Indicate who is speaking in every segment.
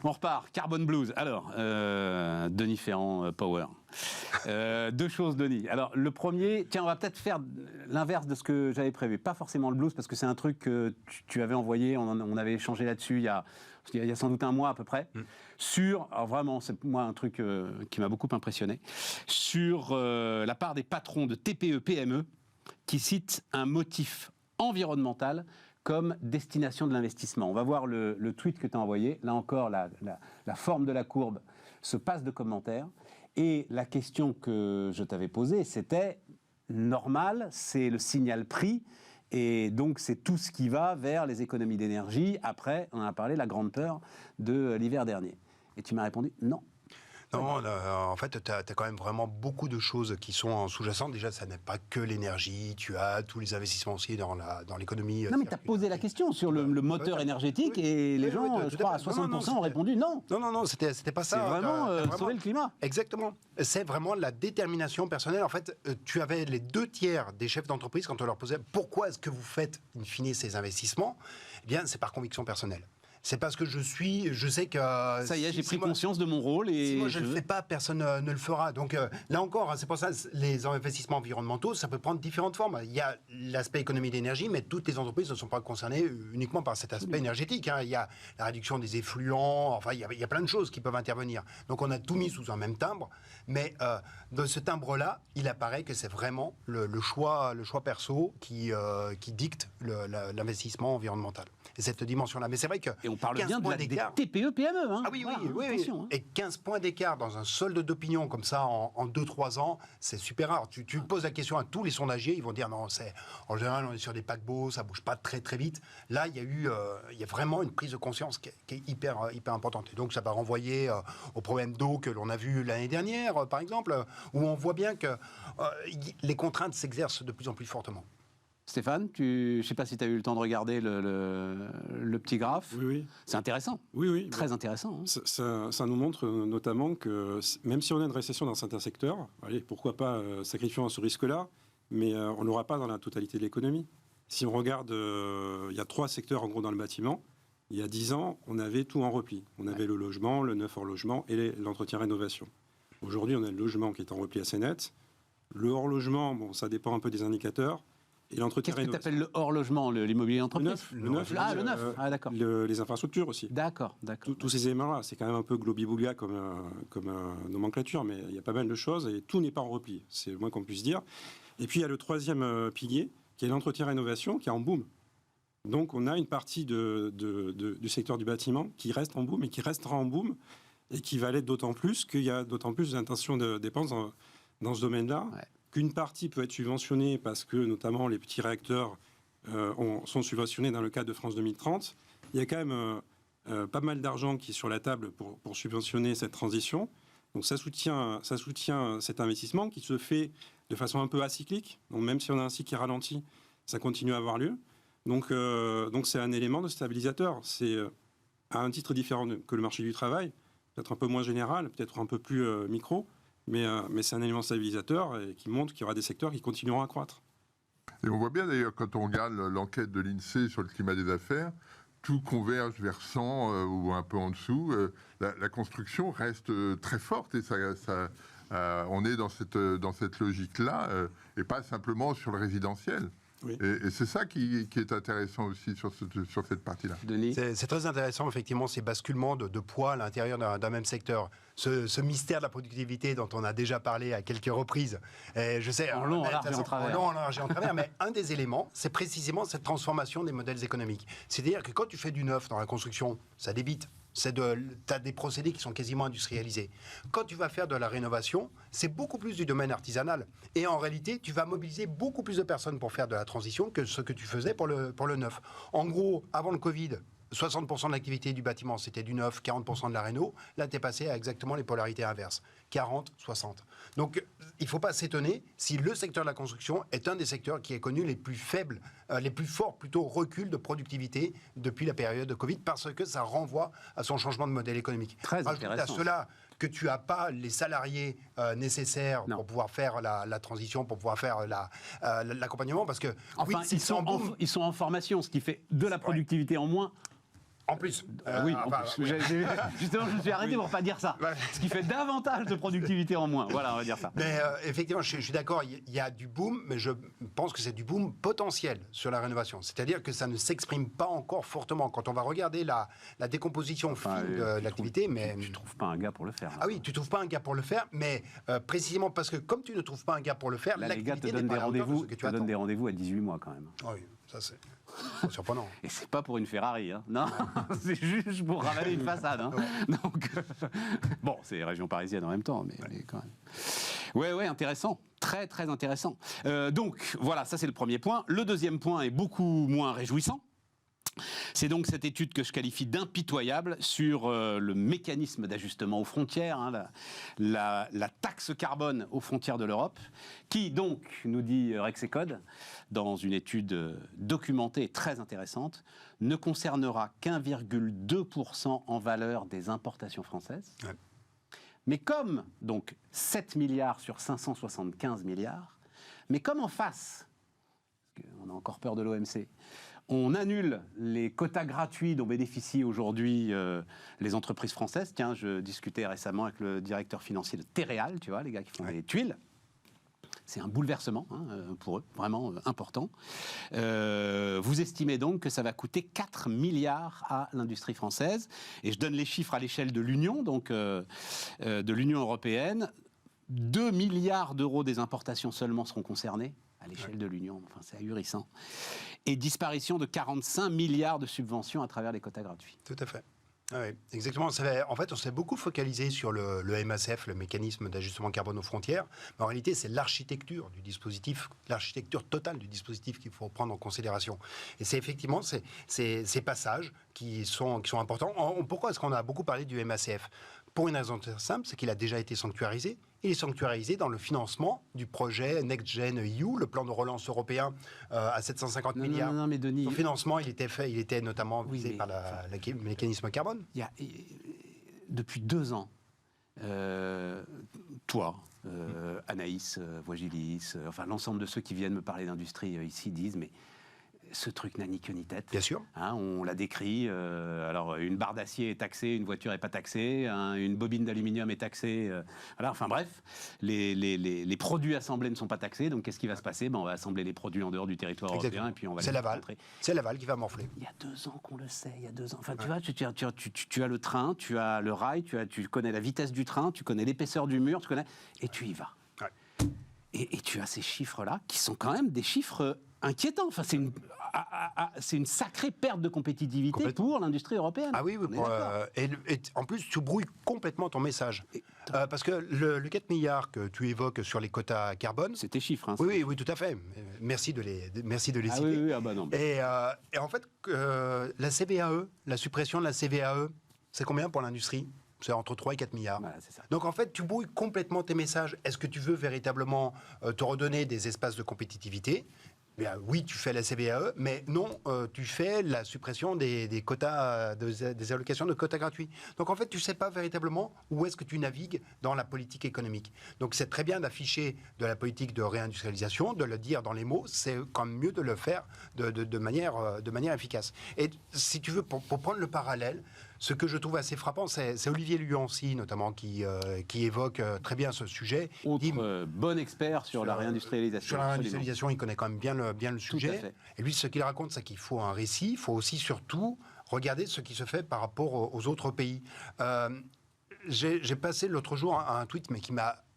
Speaker 1: On repart. Carbon Blues. Alors, Denis Ferrand, Power. Deux choses, Denis. Alors, le premier, tiens, on va peut-être faire l'inverse de ce que j'avais prévu. Pas forcément le blues, parce que c'est un truc que tu avais envoyé, on avait échangé là-dessus il y a sans doute un mois à peu près, sur, alors vraiment, c'est moi un truc qui m'a beaucoup impressionné, sur la part des patrons de TPE, PME, qui citent un motif environnemental comme destination de l'investissement. On va voir le tweet que tu as envoyé. Là encore, la forme de la courbe se passe de commentaires. Et la question que je t'avais posée, c'était normal, c'est le signal prix. Et donc, c'est tout ce qui va vers les économies d'énergie. Après, on en a parlé, la grande peur de l'hiver dernier. Et tu m'as répondu non.
Speaker 2: Non, en fait, tu as quand même vraiment beaucoup de choses qui sont en sous-jacent. Déjà, ça n'est pas que l'énergie. Tu as tous les investissements aussi dans l'économie.
Speaker 1: Non, mais tu as posé la question sur le moteur énergétique et les gens, je crois, à 60% ont répondu non.
Speaker 2: Non, c'était pas ça.
Speaker 1: C'est vraiment sauver le climat.
Speaker 2: Exactement. C'est vraiment la détermination personnelle. En fait, tu avais les 2/3 des chefs d'entreprise, quand on leur posait pourquoi est-ce que vous faites, in fine, ces investissements, eh bien, c'est par conviction personnelle. C'est parce que je sais que...
Speaker 1: Ça y est, j'ai pris conscience de mon rôle et...
Speaker 2: Si moi je ne le fais pas, personne ne le fera. Donc là encore, c'est pour ça, les investissements environnementaux, ça peut prendre différentes formes. Il y a l'aspect économie d'énergie, mais toutes les entreprises ne sont pas concernées uniquement par cet aspect énergétique. Il y a la réduction des effluents, enfin il y a plein de choses qui peuvent intervenir. Donc on a tout mis sous un même timbre, mais de ce timbre-là, il apparaît que c'est vraiment le choix perso qui dicte l'investissement environnemental. Et cette dimension-là. Mais c'est vrai que...
Speaker 1: Et on parle bien des TPE, PME. Hein.
Speaker 2: Ah oui, voilà, oui. Et 15 points d'écart dans un solde d'opinion comme ça en 2-3 ans, c'est super rare. Tu poses la question à tous les sondagiers, ils vont dire non, en général, on est sur des paquebots, ça bouge pas très très vite. Là, il y a vraiment une prise de conscience qui est hyper importante. Et donc, ça va renvoyer au problème d'eau que l'on a vu l'année dernière, par exemple, où on voit bien que les contraintes s'exercent de plus en plus fortement.
Speaker 1: Stéphane, je ne sais pas si tu as eu le temps de regarder le petit graphe.
Speaker 3: Oui.
Speaker 1: C'est intéressant.
Speaker 3: Oui.
Speaker 1: Très intéressant.
Speaker 3: Hein. Ça nous montre notamment que même si on a une récession dans certains secteurs, allez, pourquoi pas sacrifiant ce risque-là, mais on n'aura pas dans la totalité de l'économie. Si on regarde, il y a 3 secteurs en gros dans le bâtiment. Il y a 10 ans, on avait tout en repli. On avait le logement, le neuf hors logement et l'entretien-rénovation. Aujourd'hui, on a le logement qui est en repli assez net. Le hors-logement, bon, ça dépend un peu des indicateurs. Et l'entretien
Speaker 1: Qu'est-ce que tu appelles le hors-logement, l'immobilier d'entreprise?
Speaker 3: Le neuf.
Speaker 1: Le neuf. Ah, d'accord.
Speaker 3: Les infrastructures aussi.
Speaker 1: D'accord.
Speaker 3: Tous ces éléments-là, c'est quand même un peu globi-boulga comme nomenclature, mais il y a pas mal de choses et tout n'est pas en repli, c'est le moins qu'on puisse dire. Et puis il y a le 3e pilier, qui est l'entretien-rénovation, qui est en boom. Donc on a une partie du secteur du bâtiment qui reste en boom et qui restera en boom et qui va l'être d'autant plus qu'il y a d'autant plus d'intentions de dépenses dans ce domaine-là. Ouais. Qu'une partie peut être subventionnée parce que, notamment, les petits réacteurs sont subventionnés dans le cadre de France 2030. Il y a quand même pas mal d'argent qui est sur la table pour subventionner cette transition. Donc ça soutient cet investissement qui se fait de façon un peu acyclique. Donc même si on a un cycle qui ralentit, ça continue à avoir lieu. Donc c'est un élément de stabilisateur. C'est à un titre différent que le marché du travail, peut-être un peu moins général, peut-être un peu plus micro. Mais c'est un élément stabilisateur et qui montre qu'il y aura des secteurs qui continueront à croître.
Speaker 4: Et on voit bien d'ailleurs quand on regarde l'enquête de l'INSEE sur le climat des affaires, tout converge vers 100 ou un peu en dessous. La construction reste très forte et on est dans cette logique-là et pas simplement sur le résidentiel. Oui. Et c'est ça qui est intéressant aussi sur cette partie-là.
Speaker 2: Denis, c'est très intéressant, effectivement, ces basculements de poids à l'intérieur d'un même secteur. Ce mystère de la productivité dont on a déjà parlé à quelques reprises. Et je sais,
Speaker 1: en long, en large et en travers.
Speaker 2: Mais un des éléments, c'est précisément cette transformation des modèles économiques. C'est-à-dire que quand tu fais du neuf dans la construction, ça débite. Tu as des procédés qui sont quasiment industrialisés. Quand tu vas faire de la rénovation, c'est beaucoup plus du domaine artisanal. Et en réalité, tu vas mobiliser beaucoup plus de personnes pour faire de la transition que ce que tu faisais pour le neuf. En gros, avant le Covid, 60% de l'activité du bâtiment, c'était du neuf, 40% de la réno. Là, tu es passé à exactement les polarités inverses. 40, 60. Donc, il ne faut pas s'étonner si le secteur de la construction est un des secteurs qui a connu les plus faibles, les plus forts plutôt reculs de productivité depuis la période de Covid, parce que ça renvoie à son changement de modèle économique.
Speaker 1: Très intéressant.
Speaker 2: Ajoute à cela que tu n'as pas les salariés nécessaires pour pouvoir faire la transition, pour pouvoir faire l'accompagnement, parce que
Speaker 1: enfin, ils sont en formation, ce qui fait de la productivité en moins.
Speaker 2: En plus.
Speaker 1: Oui, en plus. Justement, je me suis arrêté pour ne pas dire ça.
Speaker 2: Ouais.
Speaker 1: Ce qui fait davantage de productivité en moins. Voilà, on va dire ça.
Speaker 2: Mais effectivement, je suis d'accord, il y a du boom, mais je pense que c'est du boom potentiel sur la rénovation. C'est-à-dire que ça ne s'exprime pas encore fortement. Quand on va regarder la décomposition fine de l'activité, mais...
Speaker 1: Tu ne trouves pas un gars pour le faire. Là.
Speaker 2: Ah oui, tu ne trouves pas un gars pour le faire, mais précisément parce que comme tu ne trouves pas un gars pour le faire,
Speaker 1: Là, les gars te
Speaker 2: l'activité
Speaker 1: donnent
Speaker 2: n'est
Speaker 1: des
Speaker 2: pas à la hauteur de
Speaker 1: rendez-vous,
Speaker 2: ce que tu attends.
Speaker 1: des rendez-vous à 18 mois quand même.
Speaker 2: Ah oui, ça c'est surprenant.
Speaker 1: Et c'est pas pour une Ferrari, hein. Non, c'est juste pour ravaler une façade. Hein. Donc, bon, c'est région parisienne en même temps, mais quand même. Ouais, intéressant, très très intéressant. Donc voilà, ça c'est le premier point. Le deuxième point est beaucoup moins réjouissant. C'est donc cette étude que je qualifie d'impitoyable sur le mécanisme d'ajustement aux frontières, hein, la taxe carbone aux frontières de l'Europe, qui donc, nous dit Rexecode, dans une étude documentée et très intéressante, ne concernera qu'1,2% en valeur des importations françaises. Ouais. Mais comme, donc, 7 milliards sur 575 milliards, mais comme en face, parce qu'on a encore peur de l'OMC, on annule les quotas gratuits dont bénéficient aujourd'hui les entreprises françaises. Tiens, je discutais récemment avec le directeur financier de Terreal, tu vois, les gars qui font des tuiles. C'est un bouleversement pour eux, vraiment important. Vous estimez donc que ça va coûter 4 milliards à l'industrie française. Et je donne les chiffres à l'échelle de l'Union, donc de l'Union européenne. 2 milliards d'euros des importations seulement seront concernés à l'échelle de l'Union. Enfin, c'est ahurissant. Et disparition de 45 milliards de subventions à travers les quotas gratuits.
Speaker 2: Tout à fait. Ah oui, exactement. En fait, on s'est beaucoup focalisé sur le MACF, le mécanisme d'ajustement carbone aux frontières. Mais en réalité, c'est l'architecture du dispositif, l'architecture totale du dispositif qu'il faut prendre en considération. Et c'est effectivement ces passages qui sont importants. Pourquoi est-ce qu'on a beaucoup parlé du MACF ? Pour une raison très simple, c'est qu'il a déjà été sanctuarisé. Il est sanctuarisé dans le financement du projet Next Gen EU, le plan de relance européen à 750 milliards.
Speaker 1: Non, mais Denis...
Speaker 2: Son financement, il était notamment visé par le mécanisme carbone.
Speaker 1: Depuis 2 ans, toi, Anaïs Voigilis, enfin l'ensemble de ceux qui viennent me parler d'industrie ici disent, mais ce truc n'a ni queue ni tête.
Speaker 2: Bien sûr.
Speaker 1: Hein, on l'a décrit. Alors, une barre d'acier est taxée, une voiture n'est pas taxée, hein, une bobine d'aluminium est taxée. Voilà, enfin bref, les produits assemblés ne sont pas taxés. Donc, qu'est-ce qui va se passer ? On va assembler les produits en dehors du territoire européen et puis on va les montrer.
Speaker 2: C'est Laval qui va morfler.
Speaker 1: Il y a 2 ans qu'on le sait. Il y a 2 ans. Enfin, tu vois, tu as le train, tu as le rail, tu connais la vitesse du train, tu connais l'épaisseur du mur, et tu y vas. Ouais. Et tu as ces chiffres-là qui sont quand même des chiffres inquiétant. Enfin, c'est une sacrée perte de compétitivité pour l'industrie européenne.
Speaker 2: Ah oui, et en plus, tu brouilles complètement ton message. Parce que le 4 milliards que tu évoques sur les quotas carbone...
Speaker 1: C'est tes chiffres. Hein,
Speaker 2: oui, tout à fait. Merci de les citer.
Speaker 1: Oui, non.
Speaker 2: Et en fait, la CVAE, la suppression de la CVAE, c'est combien pour l'industrie ? C'est entre 3 et 4 milliards.
Speaker 1: Voilà, c'est ça.
Speaker 2: Donc en fait, tu brouilles complètement tes messages. Est-ce que tu veux véritablement te redonner des espaces de compétitivité ? Bien, oui, tu fais la CVAE, mais non, tu fais la suppression des quotas, des allocations de quotas gratuits. Donc en fait, tu ne sais pas véritablement où est-ce que tu navigues dans la politique économique. Donc c'est très bien d'afficher de la politique de réindustrialisation, de le dire dans les mots, c'est quand même mieux de le faire de manière efficace. Et si tu veux, pour prendre le parallèle, ce que je trouve assez frappant, c'est Olivier Luancy, notamment, qui évoque très bien ce sujet.
Speaker 1: Autre bon expert sur la réindustrialisation.
Speaker 2: Sur la réindustrialisation, il connaît quand même bien le sujet.
Speaker 1: Tout à fait.
Speaker 2: Et lui, ce qu'il raconte, c'est qu'il faut un récit. Il faut aussi, surtout, regarder ce qui se fait par rapport aux autres pays. J'ai passé l'autre jour un tweet, mais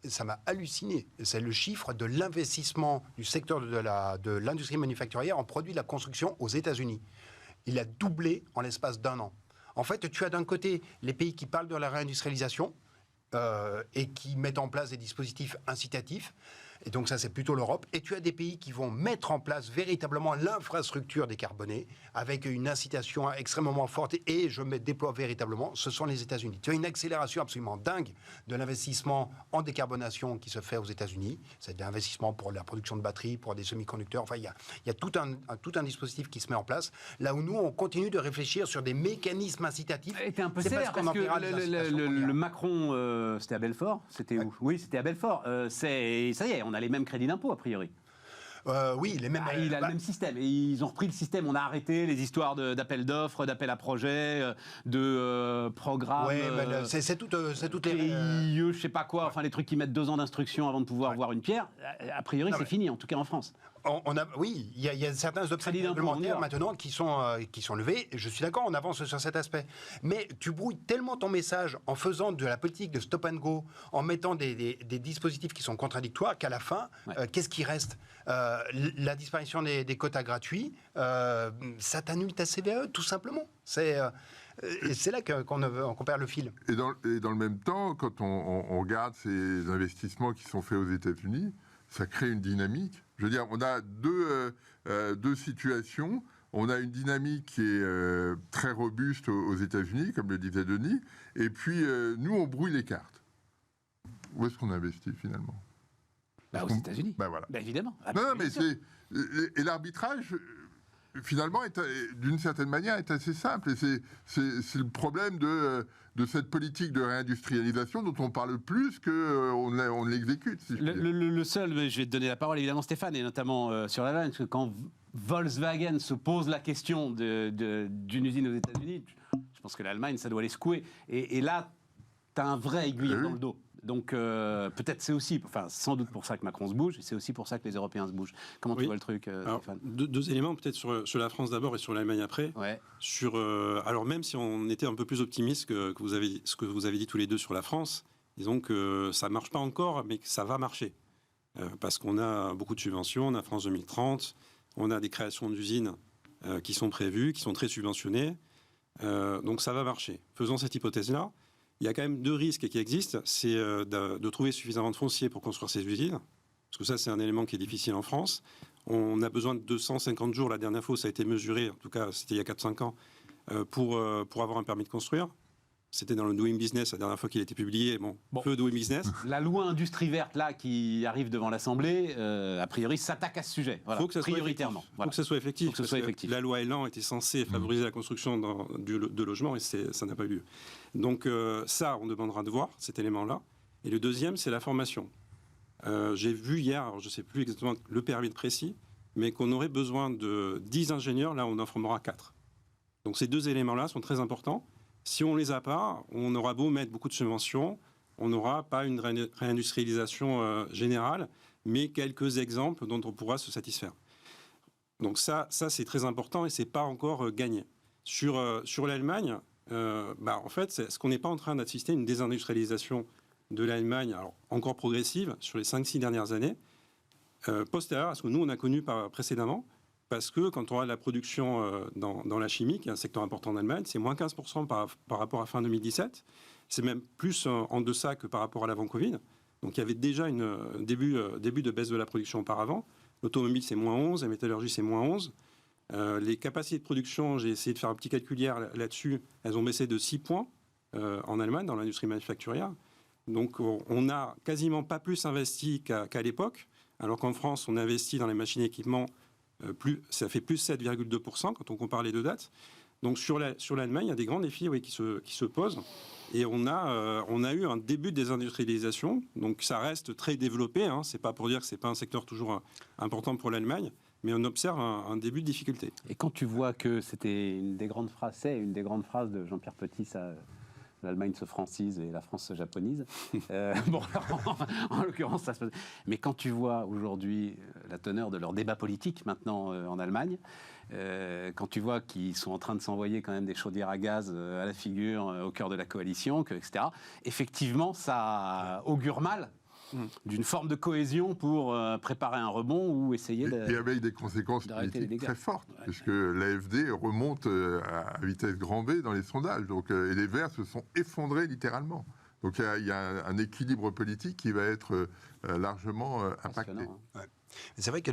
Speaker 2: ça m'a halluciné. C'est le chiffre de l'investissement du secteur de l'industrie manufacturière en produits de la construction aux États-Unis. Il a doublé en l'espace d'1 an. En fait, tu as d'un côté les pays qui parlent de la réindustrialisation et qui mettent en place des dispositifs incitatifs. Et donc ça, c'est plutôt l'Europe. Et tu as des pays qui vont mettre en place véritablement l'infrastructure décarbonée avec une incitation extrêmement forte. Et je me déploie véritablement, ce sont les États-Unis. Tu as une accélération absolument dingue de l'investissement en décarbonation qui se fait aux États-Unis. C'est de l'investissement pour la production de batteries, pour des semi-conducteurs. Enfin, il y a tout un dispositif qui se met en place. Là où nous, on continue de réfléchir sur des mécanismes incitatifs.
Speaker 1: C'était un peu sévère parce que le Macron, c'était à Belfort. C'était où ? Oui, c'était à Belfort. Ça y est, on a les mêmes crédits d'impôt, a priori.
Speaker 2: Oui, les mêmes.
Speaker 1: Il a le même système. Et ils ont repris le système. On a arrêté les histoires d'appels d'offres, d'appels à projets, de programmes.
Speaker 2: Oui, c'est toutes les.
Speaker 1: PIE, je sais pas quoi. Enfin, les trucs qui mettent 2 ans d'instruction avant de pouvoir voir une pierre. A priori, c'est fini, en tout cas en France.
Speaker 2: Oui, il y a certains obstacles réglementaires maintenant qui sont levés. Je suis d'accord, on avance sur cet aspect. Mais tu brouilles tellement ton message en faisant de la politique de stop and go, en mettant des dispositifs qui sont contradictoires, qu'à la fin, qu'est-ce qui reste la disparition des quotas gratuits, ça t'annule ta CVAE, tout simplement. C'est là qu'on perd le fil.
Speaker 4: Et dans le même temps, quand on regarde ces investissements qui sont faits aux États-Unis, ça crée une dynamique. Je veux dire, on a deux situations. On a une dynamique qui est très robuste aux États-Unis, comme le disait Denis, et puis nous, on brouille les cartes. Où est-ce qu'on investit finalement ?
Speaker 1: Aux États-Unis.
Speaker 4: Voilà.
Speaker 1: Évidemment.
Speaker 4: Non, mais et l'arbitrage, finalement, d'une certaine manière, est assez simple. Et c'est le problème de cette politique de réindustrialisation dont on parle plus qu'on l'exécute. Si
Speaker 1: le seul, mais je vais te donner la parole évidemment Stéphane, et notamment sur la ligne, parce que quand Volkswagen se pose la question d'une usine aux États-Unis, je pense que l'Allemagne, ça doit les secouer. Et là, tu as un vrai aiguillon dans le dos. Donc peut-être c'est aussi, sans doute pour ça que Macron se bouge, et c'est aussi pour ça que les Européens se bougent. Comment tu vois le truc, Stéphane ?
Speaker 3: Deux éléments, peut-être sur la France d'abord et sur l'Allemagne après.
Speaker 1: Ouais.
Speaker 3: Alors même si on était un peu plus optimiste que ce que vous avez dit tous les deux sur la France, disons que ça ne marche pas encore, mais que ça va marcher. Parce qu'on a beaucoup de subventions, on a France 2030, on a des créations d'usines qui sont prévues, qui sont très subventionnées. Donc ça va marcher. Faisons cette hypothèse-là. Il y a quand même 2 risques qui existent, c'est de trouver suffisamment de foncier pour construire ces usines, parce que ça c'est un élément qui est difficile en France. On a besoin de 250 jours, la dernière fois ça a été mesuré, en tout cas c'était il y a 4-5 ans, pour avoir un permis de construire. C'était dans le Doing Business, la dernière fois qu'il a été publié. Bon. Peu Doing Business.
Speaker 1: La loi industrie verte, là, qui arrive devant l'Assemblée, a priori, s'attaque à ce sujet. Voilà,
Speaker 3: faut que ça
Speaker 1: prioritairement.
Speaker 3: Il faut que ça soit effectif.
Speaker 1: Faut que ça soit effectif.
Speaker 3: La loi Elan était censée favoriser la construction de logements et ça n'a pas eu lieu. Donc ça, on demandera de voir cet élément-là. Et le deuxième, c'est la formation. J'ai vu hier, alors je ne sais plus exactement le périmètre précis, mais qu'on aurait besoin de 10 ingénieurs, là on en formera 4. Donc ces 2 éléments-là sont très importants. Si on ne les a pas, on aura beau mettre beaucoup de subventions, on n'aura pas une réindustrialisation générale, mais quelques exemples dont on pourra se satisfaire. Donc ça c'est très important et ce n'est pas encore gagné. Sur l'Allemagne, en fait, est-ce qu'on n'est pas en train d'assister à une désindustrialisation de l'Allemagne, alors encore progressive, sur les 5-6 dernières années, postérieure à ce que nous, on a connu précédemment? Parce que quand on a de la production dans la chimie, qui est un secteur important en Allemagne, c'est moins 15% par rapport à fin 2017. C'est même plus en deçà que par rapport à l'avant-Covid. Donc il y avait déjà un début de baisse de la production auparavant. L'automobile, c'est moins 11, la métallurgie, c'est moins 11. Les capacités de production, j'ai essayé de faire un petit calcul hier là-dessus, elles ont baissé de 6 points en Allemagne, dans l'industrie manufacturière. Donc on n'a quasiment pas plus investi qu'à l'époque, alors qu'en France, on investit dans les machines et équipements. Ça fait plus 7,2% quand on compare les 2 dates. Donc sur l'Allemagne, il y a des grands défis qui se posent. Et on a eu un début de désindustrialisation. Donc ça reste très développé. C'est pas pour dire que c'est pas un secteur toujours important pour l'Allemagne, mais on observe un début de difficulté.
Speaker 1: Et quand tu vois que c'était une des grandes phrases de Jean-Pierre Petit, ça... L'Allemagne se francise et la France se japonise. En l'occurrence, ça se passe. Mais quand tu vois aujourd'hui la teneur de leur débat politique maintenant en Allemagne, quand tu vois qu'ils sont en train de s'envoyer quand même des chaudières à gaz à la figure au cœur de la coalition, etc., effectivement, ça augure mal d'une forme de cohésion pour préparer un rebond ou essayer de...
Speaker 4: Et avec des conséquences politiques très fortes, puisque l'AfD remonte à vitesse grand V dans les sondages. Donc, et les Verts se sont effondrés littéralement. Donc il y a un équilibre politique qui va être largement impacté.
Speaker 2: Ouais. C'est vrai que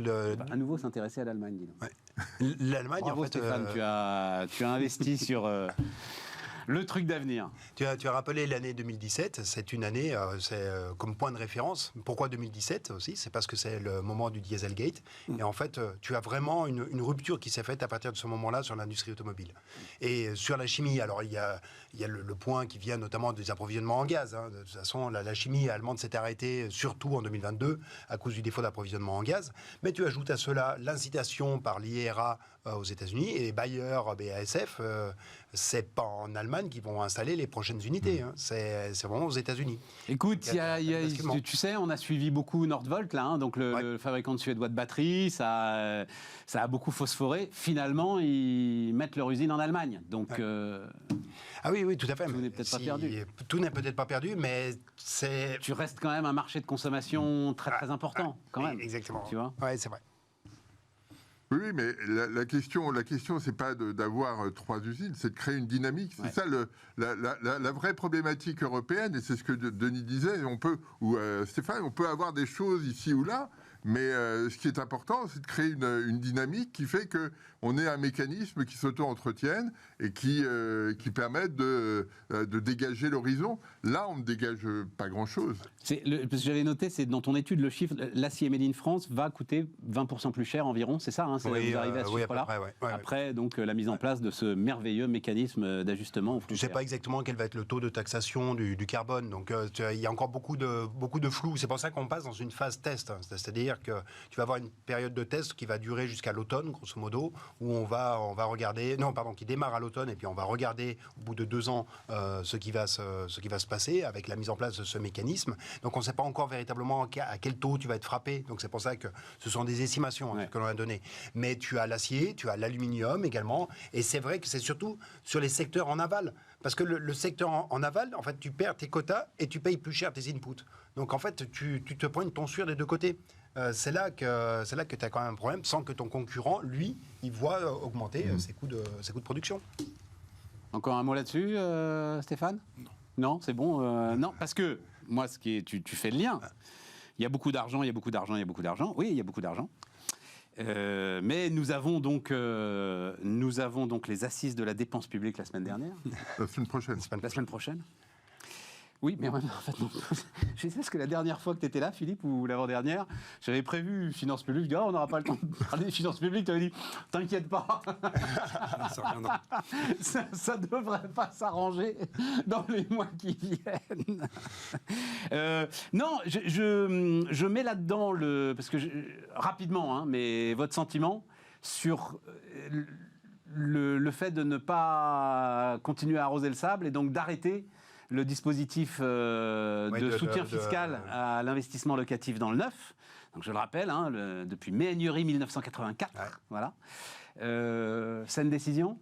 Speaker 1: à nouveau s'intéresser à l'Allemagne, dis donc.
Speaker 2: Ouais. L'Allemagne,
Speaker 1: bravo,
Speaker 2: en fait,
Speaker 1: Stéphane, tu as investi sur Le truc d'avenir.
Speaker 2: Tu as rappelé l'année 2017, c'est une année, comme point de référence. Pourquoi 2017 aussi? C'est parce que c'est le moment du Dieselgate. Et en fait, tu as vraiment une rupture qui s'est faite à partir de ce moment-là sur l'industrie automobile. Et sur la chimie, alors il y a le point qui vient notamment des approvisionnements en gaz. De toute façon, la chimie allemande s'est arrêtée surtout en 2022 à cause du défaut d'approvisionnement en gaz. Mais tu ajoutes à cela l'incitation par l'IRA aux États-Unis et Bayer, BASF, c'est pas en Allemagne qu'ils vont installer les prochaines unités. C'est vraiment aux États-Unis.
Speaker 1: Écoute, tu sais, on a suivi beaucoup Nordvolt, là, donc le fabricant suédois de batteries, ça a beaucoup phosphoré. Finalement, ils mettent leur usine en Allemagne. Donc,
Speaker 2: ah oui, tout à fait.
Speaker 1: Tout n'est peut-être pas perdu.
Speaker 2: Tout n'est peut-être pas perdu, mais c'est...
Speaker 1: Tu restes quand même un marché de consommation très important, quand même.
Speaker 2: Exactement.
Speaker 1: Tu vois ?
Speaker 2: Oui, c'est vrai.
Speaker 4: Oui, mais la question, c'est pas d'avoir 3 usines, c'est de créer une dynamique. C'est ça la vraie problématique européenne, et c'est ce que Denis disait. Stéphane, on peut avoir des choses ici ou là, mais ce qui est important, c'est de créer une dynamique qui fait que on ait un mécanisme qui s'auto-entretienne et qui permette de dégager l'horizon. Là, on ne dégage pas grand-chose.
Speaker 1: Parce que j'avais noté, c'est dans ton étude, le chiffre, l'acier Made in France va coûter 20% plus cher environ, c'est ça, vous arrivez à ce chiffre-là. Après, donc, la mise en place de ce merveilleux mécanisme d'ajustement.
Speaker 2: Tu ne sais pas exactement quel va être le taux de taxation du carbone, donc il y a encore beaucoup de flou. C'est pour ça qu'on passe dans une phase test, c'est-à-dire que tu vas avoir une période de test qui va durer jusqu'à l'automne, grosso modo, où on va regarder, qui démarre à l'automne, et puis on va regarder au bout de 2 ans ce qui va se passer avec la mise en place de ce mécanisme. Donc on ne sait pas encore véritablement à quel taux tu vas être frappé. Donc c'est pour ça que ce sont des estimations que l'on a données. Mais tu as l'acier, tu as l'aluminium également, et c'est vrai que c'est surtout sur les secteurs en aval. Parce que le secteur en aval, en fait, tu perds tes quotas et tu payes plus cher tes inputs. Donc en fait, tu te prends une tonsure des deux côtés. C'est là que tu as quand même un problème, sans que ton concurrent, lui, il voit augmenter ses coûts de production.
Speaker 1: Encore un mot là-dessus, Stéphane ? Non, c'est bon. Non, parce que moi, tu fais le lien. Il y a beaucoup d'argent. Oui, il y a beaucoup d'argent. Mais nous avons donc les assises de la dépense publique la semaine dernière.
Speaker 4: La semaine prochaine.
Speaker 1: La semaine prochaine. Oui, mais en fait, je sais que la dernière fois que tu étais là, Philippe, ou l'avant-dernière, j'avais prévu finances publiques. Je dis, on n'aura pas le temps de parler des finances publiques. Tu avais dit, t'inquiète pas. Ça ne devrait pas s'arranger dans les mois qui viennent. Non, je mets là-dedans parce que rapidement, mais votre sentiment sur le fait de ne pas continuer à arroser le sable et donc d'arrêter le dispositif de soutien fiscal à l'investissement locatif dans le neuf. Donc je le rappelle, depuis Méhaignerie 1984. Voilà. C'est une décision ?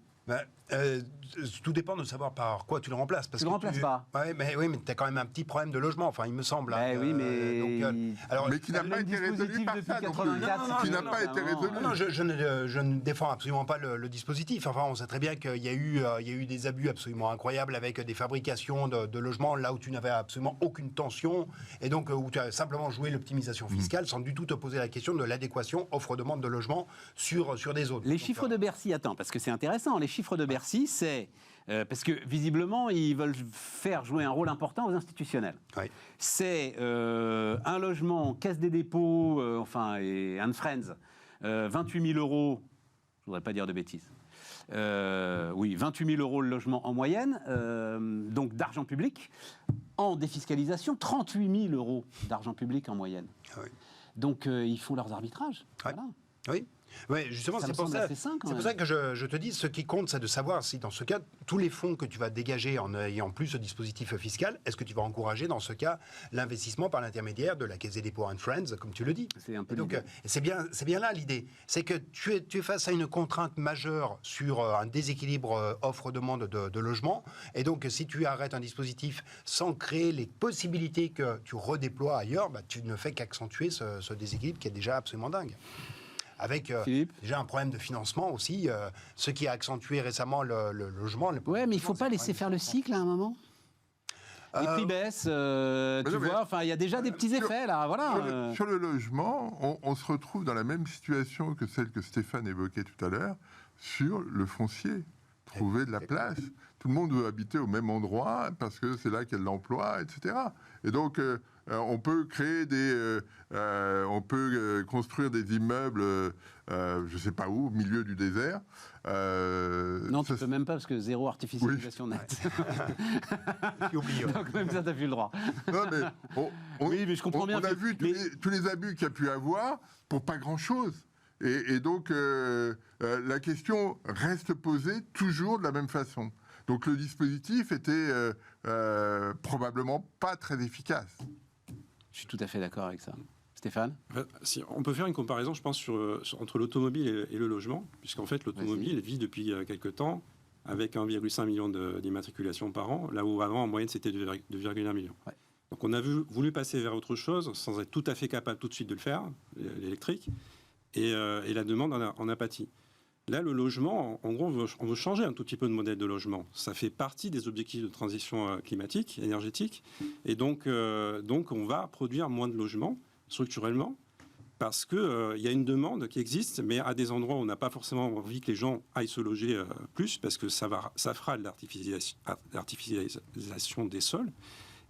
Speaker 2: Tout dépend de savoir par quoi tu le remplaces.
Speaker 1: Tu le remplaces pas.
Speaker 2: Oui, mais tu as quand même un petit problème de logement, enfin, il me semble.
Speaker 1: Oui, mais...
Speaker 4: mais qui n'a pas été résolu par ça non plus. Qui n'a pas été résolu.
Speaker 2: Non, je ne défends absolument pas le dispositif. Enfin, on sait très bien qu'il y a eu des abus absolument incroyables avec des fabrications de logements là où tu n'avais absolument aucune tension et donc où tu as simplement joué l'optimisation fiscale sans du tout te poser la question de l'adéquation offre-demande de logement sur des zones.
Speaker 1: Les chiffres de Bercy, attends, parce que c'est intéressant, les chiffres de Bercy, c'est... parce que visiblement, ils veulent faire jouer un rôle important aux institutionnels.
Speaker 2: Oui.
Speaker 1: C'est un logement, caisse des dépôts, et Anne Friends, 28 000 €, je voudrais pas dire de bêtises. 28 000 € le logement en moyenne, donc d'argent public. En défiscalisation, 38 000 € d'argent public en moyenne. Oui. Donc ils font leurs arbitrages.
Speaker 2: Oui.
Speaker 1: Voilà.
Speaker 2: Oui. Oui, justement, c'est pour ça que je te dis, ce qui compte, c'est de savoir si, dans ce cas, tous les fonds que tu vas dégager en ayant plus ce dispositif fiscal, est-ce que tu vas encourager, dans ce cas, l'investissement par l'intermédiaire de la Caisse des dépôts and Friends, comme tu le dis.
Speaker 1: C'est un peu
Speaker 2: donc, c'est bien là l'idée. C'est que tu es face à une contrainte majeure sur un déséquilibre offre-demande de logement. Et donc, si tu arrêtes un dispositif sans créer les possibilités que tu redéploies ailleurs, tu ne fais qu'accentuer ce déséquilibre qui est déjà absolument dingue. Avec déjà un problème de financement aussi, ce qui a accentué récemment le logement.
Speaker 1: Oui, mais il ne faut pas laisser faire le cycle à un moment. Les prix baissent, il y a déjà des petits effets là. Voilà.
Speaker 4: Sur le logement, on se retrouve dans la même situation que celle que Stéphane évoquait tout à l'heure sur le foncier. trouver de la place. Tout le monde veut habiter au même endroit parce que c'est là qu'il y a de l'emploi, etc. Et donc, on peut créer construire des immeubles, je ne sais pas où, au milieu du désert.
Speaker 1: Non, tu ne peux même pas parce que zéro artificialisation nette.
Speaker 2: J'ai oublié.
Speaker 1: Donc même ça, tu n'as plus le droit.
Speaker 4: Non, mais
Speaker 1: Oui, mais je comprends bien.
Speaker 4: On a vu tous les abus qu'il y a pu avoir pour pas grand-chose. Et donc, la question reste posée toujours de la même façon. Donc, le dispositif était probablement pas très efficace.
Speaker 1: Je suis tout à fait d'accord avec ça. Stéphane ?
Speaker 3: On peut faire une comparaison, je pense, entre l'automobile et le logement, puisqu'en fait, l'automobile vit depuis quelques temps avec 1,5 million d'immatriculations par an, là où avant, en moyenne, c'était 2,1 millions. Ouais. Donc, on a voulu passer vers autre chose, sans être tout à fait capable tout de suite de le faire, l'électrique, et la demande en a pâti. Là, le logement, en gros, on veut changer un tout petit peu de modèle de logement. Ça fait partie des objectifs de transition climatique, énergétique, et donc on va produire moins de logements, structurellement, parce qu'il y a une demande qui existe, mais à des endroits où on n'a pas forcément envie que les gens aillent se loger plus, parce que ça fera de l'artificialisation des sols.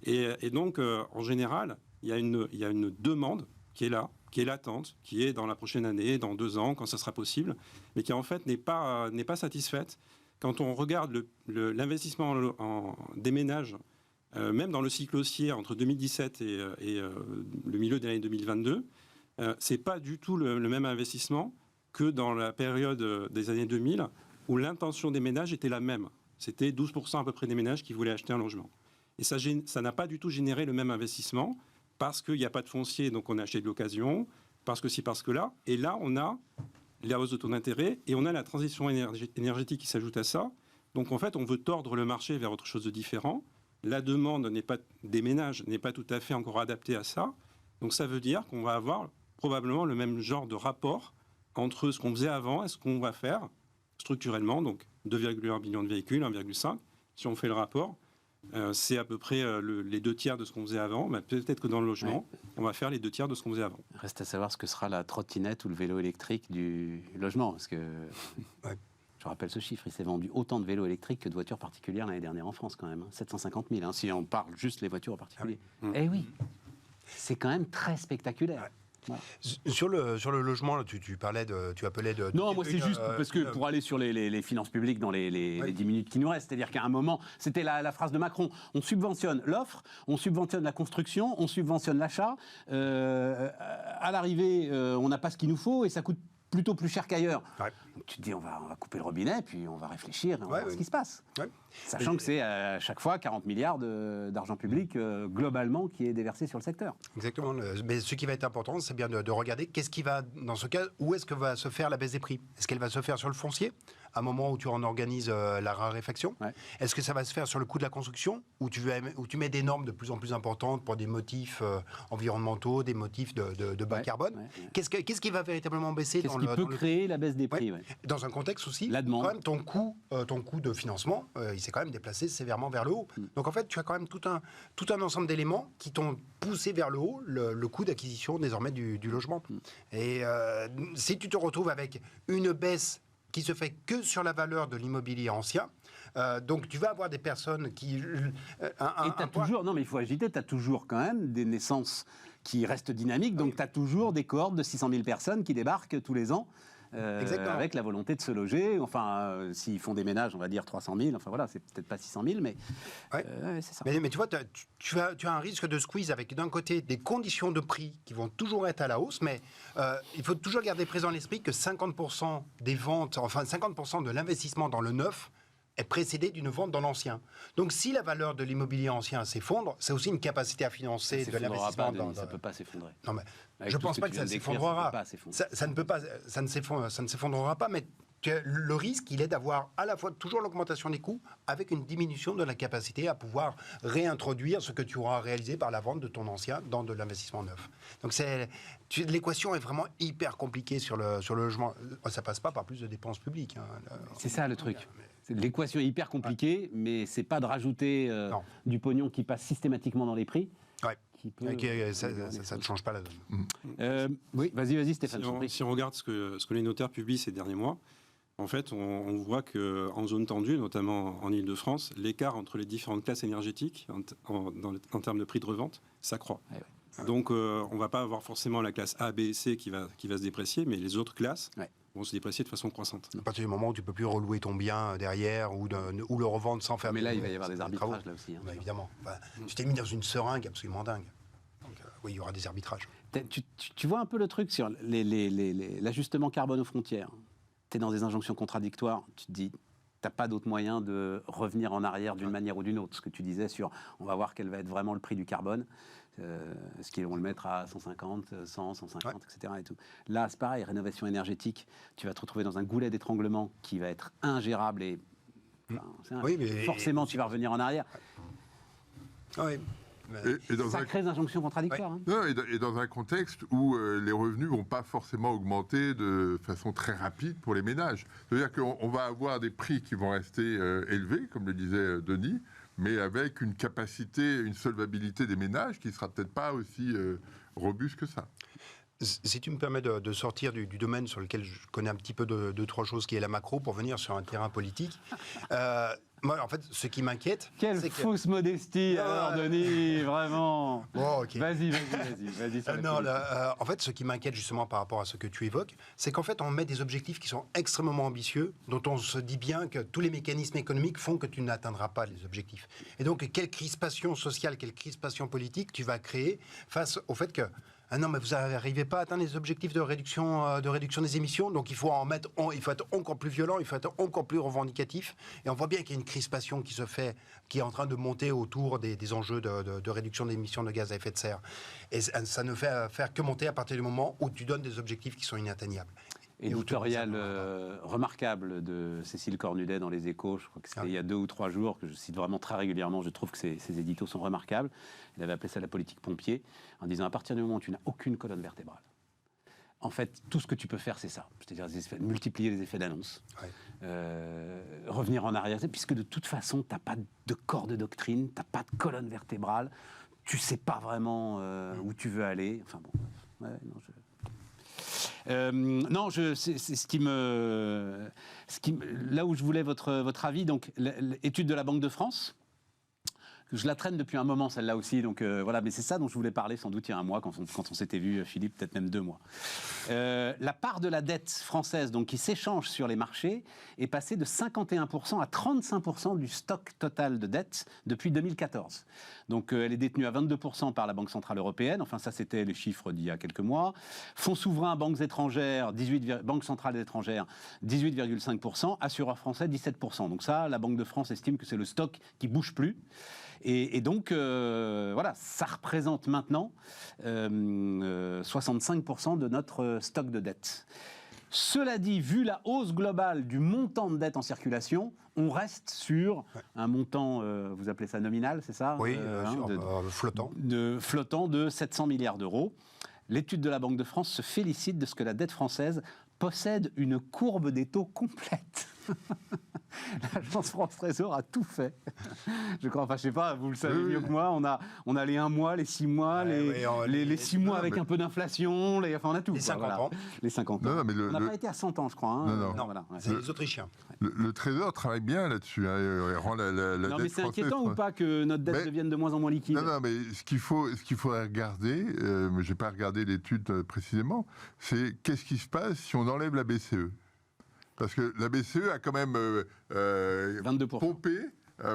Speaker 3: Et donc, en général, il y a une demande qui est là, qui est latente, qui est dans la prochaine année, dans 2 ans, quand ça sera possible, mais qui en fait n'est pas satisfaite. Quand on regarde l'investissement des ménages, même dans le cycle haussier entre 2017 et le milieu de l'année 2022, c'est pas du tout le même investissement que dans la période des années 2000, où l'intention des ménages était la même. C'était 12% à peu près des ménages qui voulaient acheter un logement. Et ça n'a pas du tout généré le même investissement, parce qu'il n'y a pas de foncier, donc on a acheté de l'occasion, parce que si, parce que là. Et là, on a la hausse de taux d'intérêt, et on a la transition énergétique qui s'ajoute à ça. Donc en fait, on veut tordre le marché vers autre chose de différent. La demande des ménages n'est pas tout à fait encore adaptée à ça. Donc ça veut dire qu'on va avoir probablement le même genre de rapport entre ce qu'on faisait avant et ce qu'on va faire structurellement. Donc 2,1 millions de véhicules, 1,5. Si on fait le rapport, c'est à peu près les 2 tiers de ce qu'on faisait avant. Mais peut-être que dans le logement, on va faire les 2 tiers de ce qu'on faisait avant.
Speaker 1: Reste à savoir ce que sera la trottinette ou le vélo électrique du logement. Parce que, je rappelle ce chiffre, il s'est vendu autant de vélos électriques que de voitures particulières l'année dernière en France quand même. 750 000, si on parle juste les voitures en particulier. Eh oui, c'est quand même très spectaculaire.
Speaker 2: Voilà. Sur le logement, tu appelais de...
Speaker 1: Non, moi c'est juste parce que pour aller sur les finances publiques dans les 10 minutes qui nous restent, c'est-à-dire qu'à un moment, c'était la phrase de Macron, on subventionne l'offre, on subventionne la construction, on subventionne l'achat, à l'arrivée, on n'a pas ce qu'il nous faut et ça coûte plutôt plus cher qu'ailleurs. Ouais. Donc tu te dis, on va couper le robinet, puis on va réfléchir, et on va voir ce qui se passe. Ouais. Sachant que c'est à chaque fois 40 milliards d'argent public, globalement, qui est déversé sur le secteur.
Speaker 2: Exactement. Mais ce qui va être important, c'est bien de regarder qu'est-ce qui va, dans ce cas, où est-ce que va se faire la baisse des prix ? Est-ce qu'elle va se faire sur le foncier, à un moment où tu en organises la raréfaction ? Est-ce que ça va se faire sur le coût de la construction, où tu mets des normes de plus en plus importantes pour des motifs environnementaux, des motifs de bas carbone ? Qu'est-ce qui va véritablement baisser
Speaker 1: Qu'est-ce qui peut créer la baisse des prix ?
Speaker 2: Dans un contexte aussi,
Speaker 1: la demande.
Speaker 2: Quand même, ton coût de financement, il s'est quand même déplacé sévèrement vers le haut. Donc en fait, tu as quand même tout un ensemble d'éléments qui t'ont poussé vers le haut le coût d'acquisition désormais du logement. Et si tu te retrouves avec une baisse qui se fait que sur la valeur de l'immobilier ancien, donc tu vas avoir des personnes qui...
Speaker 1: Non mais il faut agiter, tu as toujours quand même des naissances qui restent dynamiques, donc tu as toujours des cohortes de 600 000 personnes qui débarquent tous les ans. Avec la volonté de se loger, enfin, s'ils font des ménages, on va dire 300 000, enfin voilà, c'est peut-être pas 600 000, mais c'est ça.
Speaker 2: Mais tu vois, tu as un risque de squeeze avec d'un côté des conditions de prix qui vont toujours être à la hausse, mais il faut toujours garder présent à l'esprit que 50% des ventes, enfin 50% de l'investissement dans le neuf est précédé d'une vente dans l'ancien. Donc si la valeur de l'immobilier ancien s'effondre, c'est aussi une capacité à financer de l'investissement.
Speaker 1: Ça ne peut pas s'effondrer.
Speaker 2: Non, mais je ne pense pas que ça s'effondrera. Ça ne s'effondrera pas, mais le risque, il est d'avoir à la fois toujours l'augmentation des coûts avec une diminution de la capacité à pouvoir réintroduire ce que tu auras réalisé par la vente de ton ancien dans de l'investissement neuf. Donc l'équation est vraiment hyper compliquée sur le logement. Ça passe pas par plus de dépenses publiques.
Speaker 1: C'est ça le truc. L'équation est hyper compliquée, mais c'est pas de rajouter du pognon qui passe systématiquement dans les prix.
Speaker 2: Ouais. Ça ne change pas la donne.
Speaker 1: Oui, vas-y Stéphane.
Speaker 3: Si on regarde ce que les notaires publient ces derniers mois, En fait, on voit qu'en zone tendue, notamment en Île-de-France, l'écart entre les différentes classes énergétiques en termes de prix de revente s'accroît. Donc, on ne va pas avoir forcément la classe A, B et C qui va se déprécier, mais les autres classes vont se déprécier de façon croissante.
Speaker 2: À partir du moment où tu ne peux plus relouer ton bien derrière ou le revendre sans faire...
Speaker 1: Mais là, il va y avoir des arbitrages, là aussi.
Speaker 2: Bah, évidemment. Tu t'es mis dans une seringue absolument dingue. Donc, oui, il y aura des arbitrages.
Speaker 1: Tu vois un peu le truc sur l'ajustement carbone aux frontières. Tu es dans des injonctions contradictoires. Tu te dis, tu n'as pas d'autre moyen de revenir en arrière d'une manière ou d'une autre. Ce que tu disais sur, on va voir quel va être vraiment le prix du carbone. Est-ce qu'ils vont le mettre à 150, 100, 150, etc. Et tout. Là, c'est pareil, rénovation énergétique. Tu vas te retrouver dans un goulet d'étranglement qui va être ingérable et forcément, tu vas revenir en arrière.
Speaker 2: Oui.
Speaker 4: Et dans
Speaker 1: Ça crée des injonctions contradictoires.
Speaker 4: Non, et dans un contexte où les revenus ne vont pas forcément augmenter de façon très rapide pour les ménages. C'est-à-dire qu'on va avoir des prix qui vont rester élevés, comme le disait Denis, mais avec une capacité, une solvabilité des ménages qui ne sera peut-être pas aussi robuste que ça.
Speaker 2: Si tu me permets de sortir du domaine sur lequel je connais un petit peu de trois choses, qui est la macro, pour venir sur un terrain politique. Moi, en fait, ce qui m'inquiète...
Speaker 1: Quelle fausse modestie, alors, Denis, vraiment.
Speaker 2: Bon, ok.
Speaker 1: Vas-y.
Speaker 2: En fait, ce qui m'inquiète justement par rapport à ce que tu évoques, c'est qu'en fait, on met des objectifs qui sont extrêmement ambitieux, dont on se dit bien que tous les mécanismes économiques font que tu n'atteindras pas les objectifs. Et donc, quelle crispation sociale, quelle crispation politique tu vas créer face au fait que ah non, mais vous n'arrivez pas à atteindre les objectifs de réduction des émissions, donc il faut il faut être encore plus violent, il faut être encore plus revendicatif. Et on voit bien qu'il y a une crispation qui se fait, qui est en train de monter autour des enjeux de réduction d'émissions de gaz à effet de serre. Et ça ne fait faire que monter à partir du moment où tu donnes des objectifs qui sont inatteignables.
Speaker 1: Éditorial remarquable de Cécile Cornudet dans Les Échos, je crois que c'était il y a 2 ou 3 jours, que je cite vraiment très régulièrement, je trouve que ces éditos sont remarquables. Elle avait appelé ça la politique pompier, en disant à partir du moment où tu n'as aucune colonne vertébrale, en fait, tout ce que tu peux faire, c'est ça. C'est-à-dire multiplier les effets d'annonce, revenir en arrière, puisque de toute façon, tu n'as pas de corps de doctrine, tu n'as pas de colonne vertébrale, tu ne sais pas vraiment où tu veux aller. Enfin bon, c'est ce qui me, là où je voulais votre avis, donc l'étude de la Banque de France. Je la traîne depuis un moment, celle-là aussi, donc voilà, mais c'est ça dont je voulais parler sans doute il y a un mois, quand on s'était vu, Philippe, peut-être même 2 mois. La part de la dette française, donc, qui s'échange sur les marchés, est passée de 51% à 35% du stock total de dette depuis 2014. Donc elle est détenue à 22% par la Banque Centrale Européenne, enfin ça c'était les chiffres d'il y a quelques mois. Fonds souverains, banques étrangères, banques centrales étrangères, 18,5%, assureurs français, 17%. Donc ça, la Banque de France estime que c'est le stock qui ne bouge plus. Et donc, voilà, ça représente maintenant 65% de notre stock de dette. Cela dit, vu la hausse globale du montant de dette en circulation, on reste sur un montant, vous appelez ça nominal, c'est ça ?
Speaker 2: Oui, flottant.
Speaker 1: Flottant de 700 milliards d'euros. L'étude de la Banque de France se félicite de ce que la dette française possède une courbe des taux complète. L'agence France Trésor a tout fait. Je crois, enfin je sais pas, vous le savez mieux que moi, on a les 1 mois, les 6 mois, les 6 mois avec un peu d'inflation, enfin on a tout.
Speaker 2: Les 50 ans.
Speaker 1: Les 50 ans.
Speaker 4: Non, mais
Speaker 1: on n'a pas été à 100 ans, je crois.
Speaker 4: Non.
Speaker 1: Voilà,
Speaker 2: c'est les Autrichiens.
Speaker 4: Le Trésor travaille bien là-dessus. Il rend la
Speaker 1: non, mais
Speaker 4: dette
Speaker 1: c'est inquiétant ou pas que notre dette devienne de moins en moins liquide ?
Speaker 4: Non, mais ce qu'il faudrait regarder, mais je n'ai pas regardé l'étude précisément, c'est qu'est-ce qui se passe si on enlève la BCE ? Parce que la BCE a quand même
Speaker 1: 22%.
Speaker 4: pompé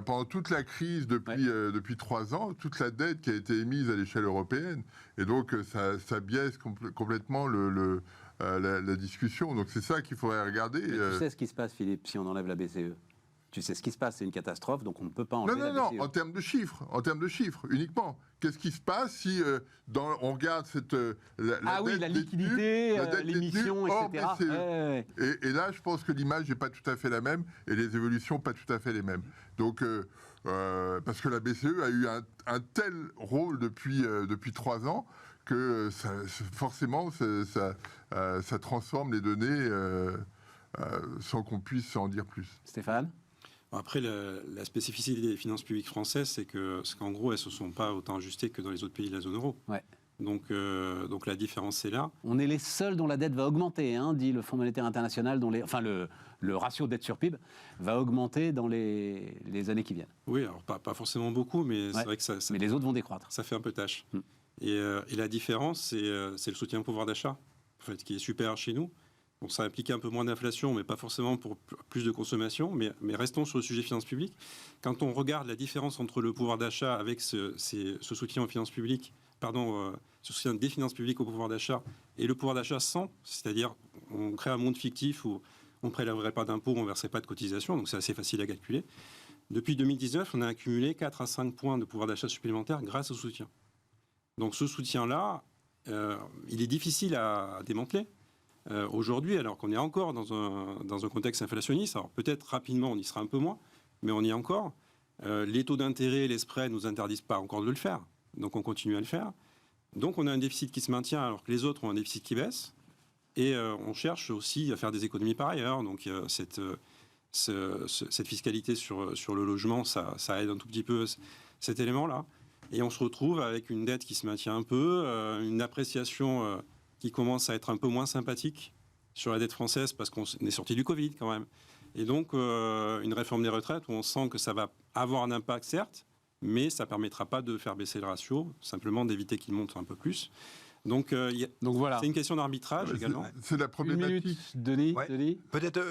Speaker 4: pendant toute la crise depuis 3 ans, toute la dette qui a été émise à l'échelle européenne. Et donc, ça biaise complètement la discussion. Donc, c'est ça qu'il faudrait regarder.
Speaker 1: Mais tu sais ce qui se passe, Philippe, si on enlève la BCE ? Tu sais ce qui se passe, c'est une catastrophe, donc on ne peut pas enlever la BCE.
Speaker 4: Non, en termes de chiffres uniquement. Qu'est-ce qui se passe si on regarde
Speaker 1: la liquidité, l'émission, etc.
Speaker 4: Et là, je pense que l'image n'est pas tout à fait la même et les évolutions pas tout à fait les mêmes. Donc, parce que la BCE a eu un tel rôle depuis 3 ans que forcément, ça transforme les données sans qu'on puisse en dire plus.
Speaker 1: Stéphane ?
Speaker 3: Après, la spécificité des finances publiques françaises, c'est qu'en gros, elles ne se sont pas autant ajustées que dans les autres pays de la zone euro.
Speaker 1: Ouais.
Speaker 3: Donc la différence est là.
Speaker 1: On est les seuls dont la dette va augmenter, hein, dit le Fonds monétaire international, le ratio dette sur PIB va augmenter dans les années qui viennent.
Speaker 3: Oui, alors pas forcément beaucoup, mais c'est vrai que ça
Speaker 1: mais les autres vont décroître.
Speaker 3: Ça fait un peu tâche. Et la différence, c'est le soutien au pouvoir d'achat, en fait, qui est super chez nous. Bon, ça implique un peu moins d'inflation, mais pas forcément pour plus de consommation. Mais restons sur le sujet finances publiques. Quand on regarde la différence entre le pouvoir d'achat avec ce soutien aux finances publiques, ce soutien des finances publiques au pouvoir d'achat et le pouvoir d'achat sans, c'est-à-dire on crée un monde fictif où on ne prélèverait pas d'impôts, on ne verserait pas de cotisations, donc c'est assez facile à calculer. Depuis 2019, on a accumulé 4 à 5 points de pouvoir d'achat supplémentaire grâce au soutien. Donc ce soutien-là, il est difficile à démanteler. Aujourd'hui, alors qu'on est encore dans un contexte inflationniste, alors peut-être rapidement on y sera un peu moins, mais on y est encore. Les taux d'intérêt, les spreads ne nous interdisent pas encore de le faire, donc on continue à le faire. Donc on a un déficit qui se maintient alors que les autres ont un déficit qui baisse, et on cherche aussi à faire des économies par ailleurs. Donc cette fiscalité sur le logement, ça aide un tout petit peu cet élément-là. Et on se retrouve avec une dette qui se maintient un peu, une appréciation qui commence à être un peu moins sympathique sur la dette française parce qu'on est sorti du Covid quand même. Et donc, une réforme des retraites où on sent que ça va avoir un impact, certes, mais ça ne permettra pas de faire baisser le ratio, simplement d'éviter qu'il monte un peu plus. Donc voilà. C'est une question d'arbitrage également.
Speaker 4: C'est la problématique.
Speaker 1: Une minute, Denis.
Speaker 2: Ouais.
Speaker 1: Denis.
Speaker 2: Peut-être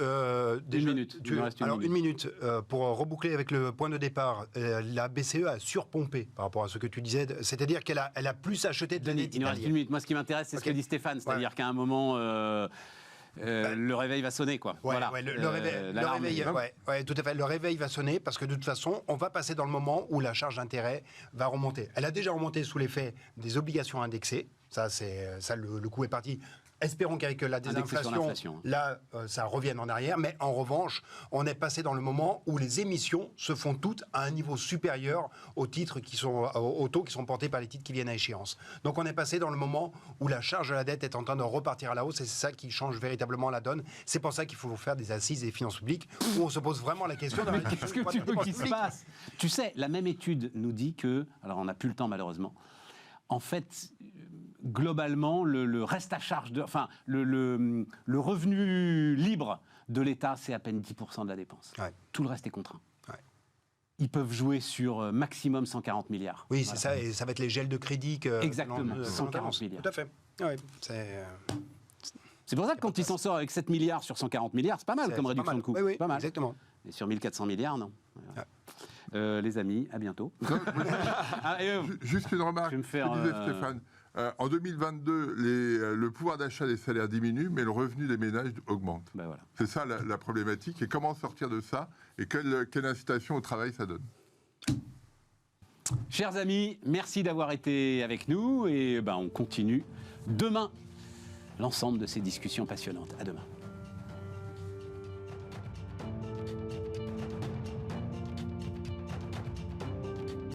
Speaker 1: Une minute.
Speaker 2: Une minute pour reboucler avec le point de départ. La BCE a surpompé par rapport à ce que tu disais, c'est-à-dire qu'elle a plus acheté de la
Speaker 1: Denis,
Speaker 2: dette
Speaker 1: il nous reste une
Speaker 2: italienne.
Speaker 1: minute. Moi, ce qui m'intéresse, c'est ce que dit Stéphane, c'est-à-dire qu'à un moment. Le réveil va sonner, quoi. Voilà.
Speaker 2: Le réveil, tout à fait. Le réveil va sonner parce que de toute façon, on va passer dans le moment où la charge d'intérêt va remonter. Elle a déjà remonté sous l'effet des obligations indexées. Le coup est parti. Espérons qu'avec la désinflation, là, ça revienne en arrière. Mais en revanche, on est passé dans le moment où les émissions se font toutes à un niveau supérieur aux taux qui sont portés par les titres qui viennent à échéance. Donc on est passé dans le moment où la charge de la dette est en train de repartir à la hausse et c'est ça qui change véritablement la donne. C'est pour ça qu'il faut faire des assises des finances publiques où on se pose vraiment la question.
Speaker 1: Mais qu'est-ce que tu veux qu'il se passe ? Tu sais, la même étude nous dit que, alors on n'a plus le temps malheureusement, en fait, globalement, le reste à charge, le revenu libre de l'État, c'est à peine 10% de la dépense. Ouais. Tout le reste est contraint. Ouais. Ils peuvent jouer sur maximum 140 milliards.
Speaker 2: Oui, voilà. C'est ça, et ça va être les gels de crédit.
Speaker 1: Exactement, 140 milliards.
Speaker 2: Tout à fait. Ouais,
Speaker 1: c'est pour ça que quand il s'en sort avec 7 milliards sur 140 milliards, c'est pas mal comme réduction de coûts.
Speaker 2: Oui,
Speaker 1: pas mal.
Speaker 2: Exactement.
Speaker 1: Et sur 1400 milliards, non. Ouais. Les amis, à bientôt.
Speaker 4: Juste une remarque,
Speaker 1: je vais me faire,
Speaker 4: disait Stéphane. En 2022, le pouvoir d'achat des salaires diminue, mais le revenu des ménages augmente.
Speaker 1: Ben voilà.
Speaker 4: C'est ça la problématique. Et comment sortir de ça ? Et quelle incitation au travail ça donne ?
Speaker 1: Chers amis, merci d'avoir été avec nous. Et on continue demain l'ensemble de ces discussions passionnantes. À demain.